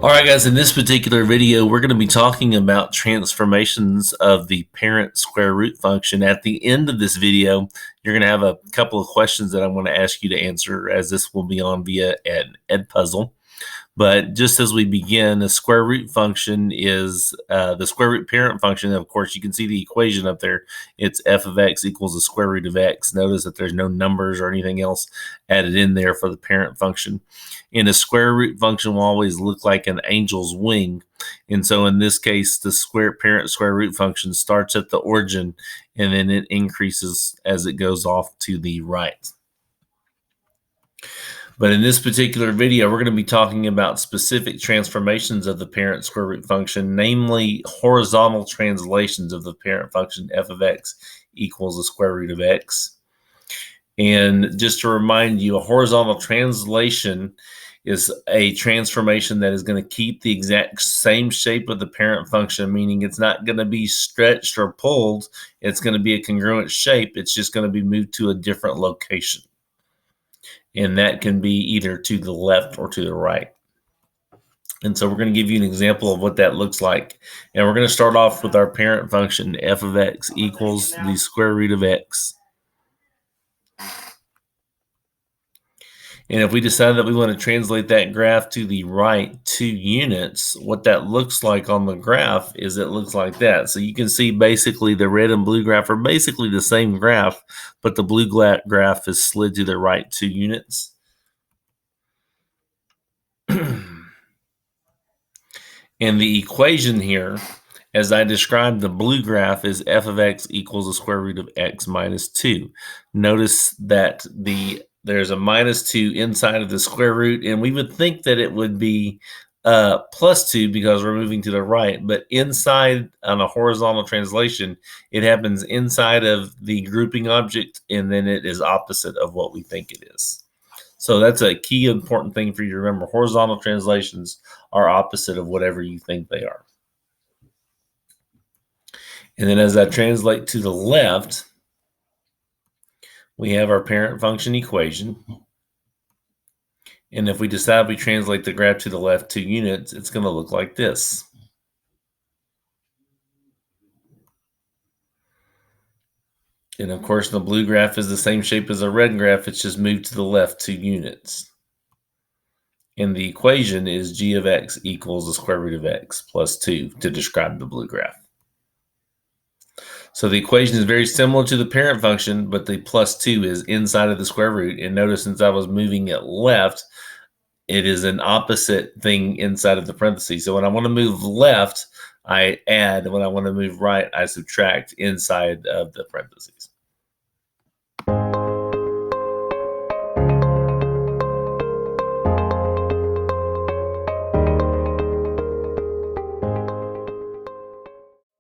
All right, guys, in this particular video, we're going to be talking about transformations of the parent square root function. At the end of this video, you're going to have a couple of questions that I want to ask you to answer, as this will be on via an Edpuzzle. But just as we begin, the square root function is the square root parent function. Of course, you can see the equation up there. It's f of x equals the square root of x. Notice that there's no numbers or anything else added in there for the parent function. And a square root function will always look like an angel's wing. And so in this case, the parent square root function starts at the origin, and then it increases as it goes off to the right. But in this particular video, we're going to be talking about specific transformations of the parent square root function, namely horizontal translations of the parent function f of x equals the square root of x. And just to remind you, a horizontal translation is a transformation that is going to keep the exact same shape of the parent function, meaning it's not going to be stretched or pulled. It's going to be a congruent shape. It's just going to be moved to a different location. And that can be either to the left or to the right. And so we're going to give you an example of what that looks like. And we're going to start off with our parent function, f of x equals the square root of x. And if we decide that we want to translate that graph to the right 2 units, what that looks like on the graph is it looks like that. So you can see basically the red and blue graph are basically the same graph, but the blue graph is slid to the right 2 units. And the equation here, as I described the blue graph, is f of x equals the square root of x minus 2. Notice that there's a minus 2 inside of the square root, and we would think that it would be plus 2 because we're moving to the right, but inside on a horizontal translation, it happens inside of the grouping object, and then it is opposite of what we think it is. So that's a key important thing for you to remember. Horizontal translations are opposite of whatever you think they are. And then as I translate to the left, we have our parent function equation. And if we decide we translate the graph to the left 2 units, it's going to look like this. And of course, the blue graph is the same shape as the red graph. It's just moved to the left 2 units. And the equation is g of x equals the square root of x plus 2 to describe the blue graph. So the equation is very similar to the parent function, but the plus 2 is inside of the square root. And notice since I was moving it left, it is an opposite thing inside of the parentheses. So when I want to move left, I add. When I want to move right, I subtract inside of the parentheses.